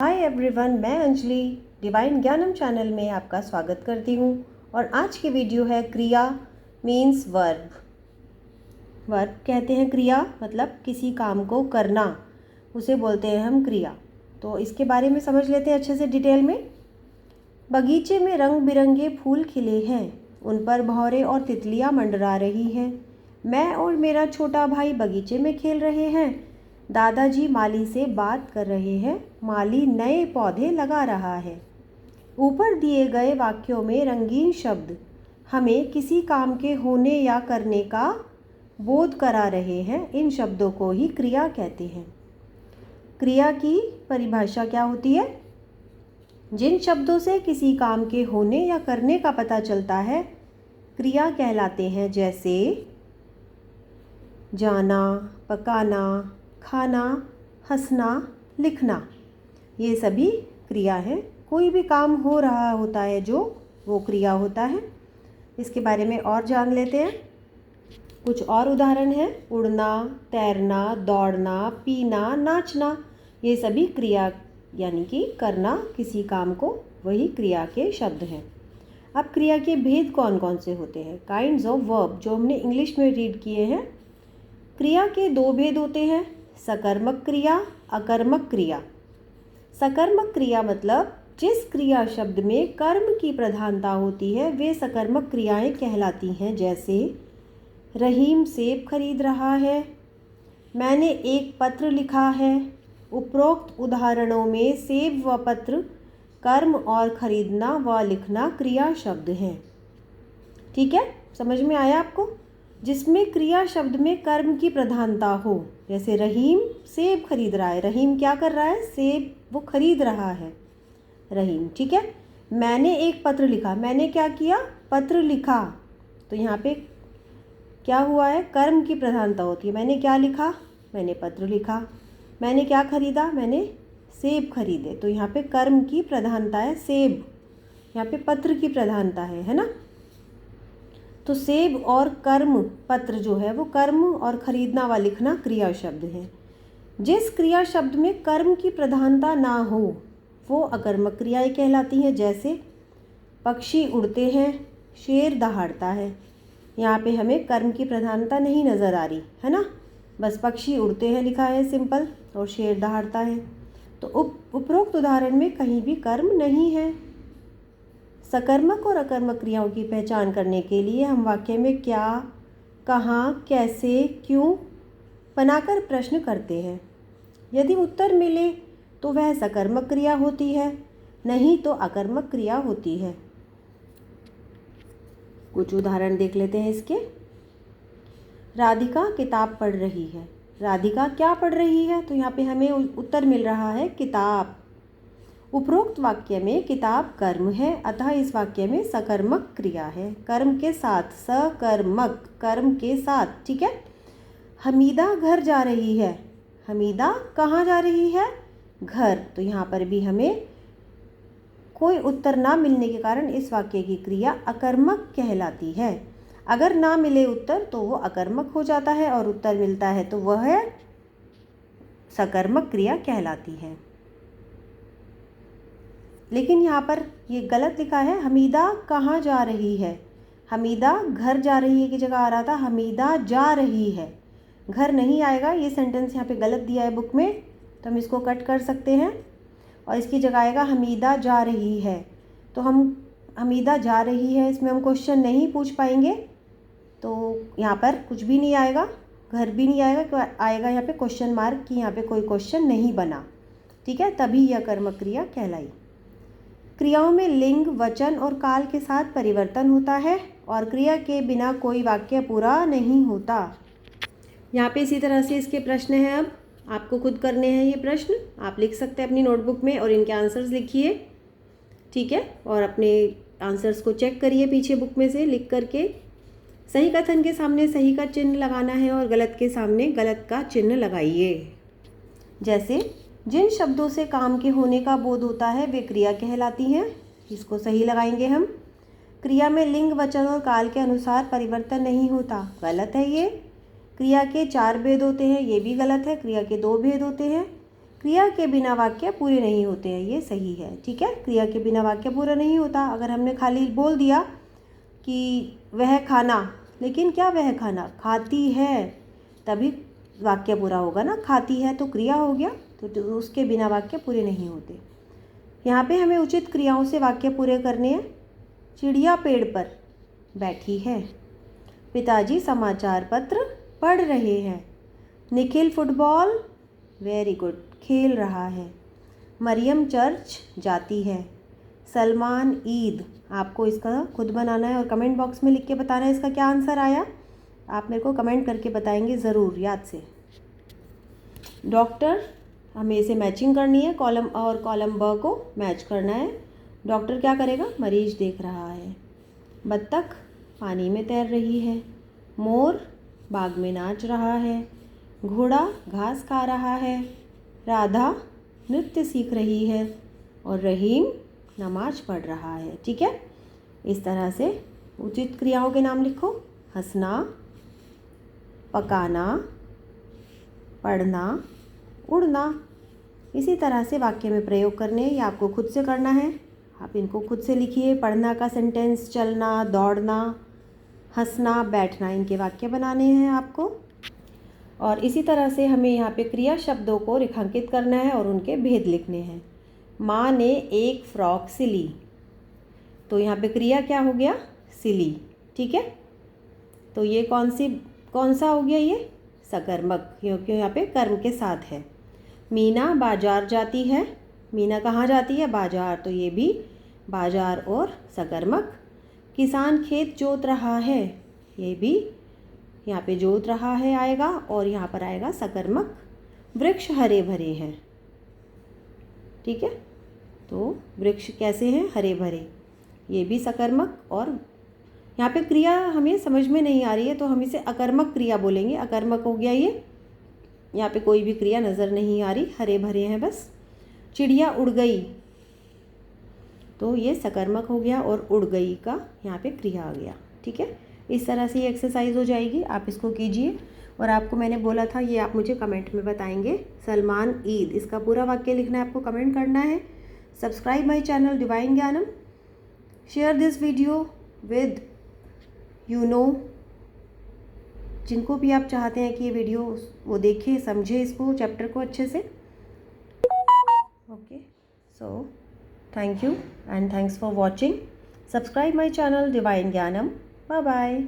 Hi everyone, मैं Anjali divine ज्ञानम channel में आपका स्वागत करती हूँ। और आज की वीडियो है क्रिया मीन्स वर्ब। वर्ब कहते हैं क्रिया, मतलब किसी काम को करना, उसे बोलते हैं हम क्रिया। तो इसके बारे में समझ लेते हैं अच्छे से डिटेल में। बगीचे में रंग बिरंगे फूल खिले हैं, उन पर भौरे और तितलियाँ मंडरा रही हैं। मैं और मेरा छोटा भाई बगीचे में खेल रहे हैं। दादाजी माली से बात कर रहे हैं, माली नए पौधे लगा रहा है। ऊपर दिए गए वाक्यों में रंगीन शब्द हमें किसी काम के होने या करने का बोध करा रहे हैं। इन शब्दों को ही क्रिया कहते हैं। क्रिया की परिभाषा क्या होती है? जिन शब्दों से किसी काम के होने या करने का पता चलता है, क्रिया कहलाते हैं। जैसे जाना, पकाना, खाना, हंसना, लिखना, ये सभी क्रिया है। कोई भी काम हो रहा होता है जो, वो क्रिया होता है। इसके बारे में और जान लेते हैं। कुछ और उदाहरण हैं: उड़ना, तैरना, दौड़ना, पीना, नाचना, ये सभी क्रिया यानी कि करना किसी काम को, वही क्रिया के शब्द हैं। अब क्रिया के भेद कौन कौन से होते हैं? काइंड्स ऑफ वर्ब, जो हमने इंग्लिश में रीड किए हैं। क्रिया के दो भेद होते हैं: सकर्मक क्रिया, अकर्मक क्रिया। सकर्मक क्रिया मतलब जिस क्रिया शब्द में कर्म की प्रधानता होती है, वे सकर्मक क्रियाएं कहलाती हैं। जैसे रहीम सेब खरीद रहा है, मैंने एक पत्र लिखा है। उपरोक्त उदाहरणों में सेब व पत्र कर्म और खरीदना व लिखना क्रिया शब्द हैं। ठीक है, समझ में आया आपको? जिसमें क्रिया शब्द में कर्म की प्रधानता हो, जैसे रहीम सेब खरीद रहा है। रहीम क्या कर रहा है? सेब वो खरीद रहा है, रहीम। ठीक है। मैंने एक पत्र लिखा, मैंने क्या किया? पत्र लिखा। तो यहाँ पे क्या हुआ है? कर्म की प्रधानता होती है। मैंने क्या लिखा? मैंने पत्र लिखा। मैंने क्या खरीदा? मैंने सेब खरीदे। तो यहाँ पे कर्म की प्रधानता है सेब, यहाँ पे पत्र की प्रधानता है ना। तो सेब और कर्म, पत्र जो है वो कर्म, और खरीदना व लिखना क्रिया शब्द हैं। जिस क्रिया शब्द में कर्म की प्रधानता ना हो, वो अकर्मक क्रियाएं कहलाती हैं। जैसे पक्षी उड़ते हैं, शेर दहाड़ता है। यहाँ पे हमें कर्म की प्रधानता नहीं नज़र आ रही है ना, बस पक्षी उड़ते हैं लिखा है सिंपल, और शेर दहाड़ता है। तो उपरोक्त उदाहरण में कहीं भी कर्म नहीं है। सकर्मक और अकर्मक क्रियाओं की पहचान करने के लिए हम वाक्य में क्या, कहाँ, कैसे, क्यों बनाकर प्रश्न करते हैं। यदि उत्तर मिले तो वह सकर्मक क्रिया होती है, नहीं तो अकर्मक क्रिया होती है। कुछ उदाहरण देख लेते हैं इसके। राधिका किताब पढ़ रही है। राधिका क्या पढ़ रही है? तो यहाँ पे हमें उत्तर मिल रहा है किताब। उपरोक्त वाक्य में किताब कर्म है, अतः इस वाक्य में सकर्मक क्रिया है। कर्म के साथ, सकर्मक, कर्म के साथ। ठीक है। हमीदा घर जा रही है। हमीदा कहाँ जा रही है? घर। तो यहाँ पर भी हमें कोई उत्तर ना मिलने के कारण इस वाक्य की क्रिया अकर्मक कहलाती है। अगर ना मिले उत्तर तो वो अकर्मक हो जाता है, और उत्तर मिलता है तो वह सकर्मक क्रिया कहलाती है। लेकिन यहाँ पर ये गलत लिखा है, हमीदा कहाँ जा रही है। हमीदा घर जा रही है की जगह आ रहा था हमीदा जा रही है, घर नहीं आएगा। ये सेंटेंस यहाँ पे गलत दिया है बुक में, तो हम इसको कट कर सकते हैं और इसकी जगह आएगा हमीदा जा रही है। तो हम हमीदा जा रही है, इसमें हम क्वेश्चन नहीं पूछ पाएंगे, तो यहाँ पर कुछ भी नहीं आएगा, घर भी नहीं आएगा, आएगा यहाँ पे क्वेश्चन मार्क कि यहाँ पे कोई क्वेश्चन नहीं बना। ठीक है, तभी यह कर्मक क्रिया कहलाई। क्रियाओं में लिंग, वचन और काल के साथ परिवर्तन होता है, और क्रिया के बिना कोई वाक्य पूरा नहीं होता। यहाँ पे इसी तरह से इसके प्रश्न हैं। अब आपको खुद करने हैं ये प्रश्न, आप लिख सकते हैं अपनी नोटबुक में और इनके आंसर्स लिखिए। ठीक है, और अपने आंसर्स को चेक करिए पीछे बुक में से लिख करके। सही कथन के सामने सही का चिन्ह लगाना है और गलत के सामने गलत का चिन्ह लगाइए। जैसे जिन शब्दों से काम के होने का बोध होता है वे क्रिया कहलाती हैं, इसको सही लगाएंगे हम। क्रिया में लिंग, वचन और काल के अनुसार परिवर्तन नहीं होता, गलत है ये। क्रिया के 4 भेद होते हैं, ये भी गलत है। क्रिया के 2 भेद होते हैं। क्रिया के बिना वाक्य पूरे नहीं होते हैं, ये सही है। ठीक है, क्रिया के बिना वाक्य पूरा नहीं होता। अगर हमने खाली बोल दिया कि वह खाना, लेकिन क्या वह खाना खाती है, तभी वाक्य पूरा होगा ना। खाती है तो क्रिया हो गया, तो उसके बिना वाक्य पूरे नहीं होते। यहाँ पे हमें उचित क्रियाओं से वाक्य पूरे करने हैं। चिड़िया पेड़ पर बैठी है। पिताजी समाचार पत्र पढ़ रहे हैं। निखिल फुटबॉल वेरी गुड खेल रहा है। मरियम चर्च जाती है। सलमान ईद। आपको इसका खुद बनाना है और कमेंट बॉक्स में लिख के बताना है इसका क्या आंसर आया। आप मेरे को कमेंट करके बताएंगे ज़रूर याद से। डॉक्टर, हमें इसे मैचिंग करनी है, कॉलम और कॉलम ब को मैच करना है। डॉक्टर क्या करेगा, मरीज देख रहा है। बत्तख पानी में तैर रही है। मोर बाग में नाच रहा है। घोड़ा घास खा रहा है। राधा नृत्य सीख रही है और रहीम नमाज पढ़ रहा है। ठीक है, इस तरह से उचित क्रियाओं के नाम लिखो। हंसना, पकाना, पढ़ना, उड़ना। इसी तरह से वाक्य में प्रयोग करने हैं, ये आपको खुद से करना है। आप इनको खुद से लिखिए। पढ़ना का सेंटेंस चलना, दौड़ना, हंसना, बैठना, इनके वाक्य बनाने हैं आपको। और इसी तरह से हमें यहाँ पे क्रिया शब्दों को रेखांकित करना है और उनके भेद लिखने हैं। माँ ने एक फ्रॉक सिली, तो यहाँ पे क्रिया क्या हो गया, सिली। ठीक है, तो ये कौन सा हो गया, ये सकर्मक, क्योंकि यहाँ पे कर्म के साथ है। मीना बाजार जाती है। मीना कहाँ जाती है, बाजार, तो ये भी बाजार और सकर्मक। किसान खेत जोत रहा है, ये भी यहाँ पे जोत रहा है आएगा और यहाँ पर आएगा सकर्मक। वृक्ष हरे भरे हैं। ठीक है, तो वृक्ष कैसे हैं, हरे भरे, ये भी सकर्मक। और यहाँ पे क्रिया हमें समझ में नहीं आ रही है तो हम इसे अकर्मक क्रिया बोलेंगे। अकर्मक हो गया ये, यहाँ पे कोई भी क्रिया नज़र नहीं आ रही, हरे भरे हैं बस। चिड़िया उड़ गई, तो ये सकर्मक हो गया और उड़ गई का यहाँ पे क्रिया आ गया। ठीक है, इस तरह से ये एक्सरसाइज हो जाएगी, आप इसको कीजिए। और आपको मैंने बोला था ये आप मुझे कमेंट में बताएंगे। सलमान ईद, इसका पूरा वाक्य लिखना है, आपको कमेंट करना है। सब्सक्राइब माई चैनल डिवाइन ज्ञानम। शेयर दिस वीडियो विद जिनको भी आप चाहते हैं कि ये वीडियो वो देखें, समझे इसको, चैप्टर को अच्छे से। Okay, so thank you and thanks for watching. Subscribe my channel Divine Gyanam. Bye bye.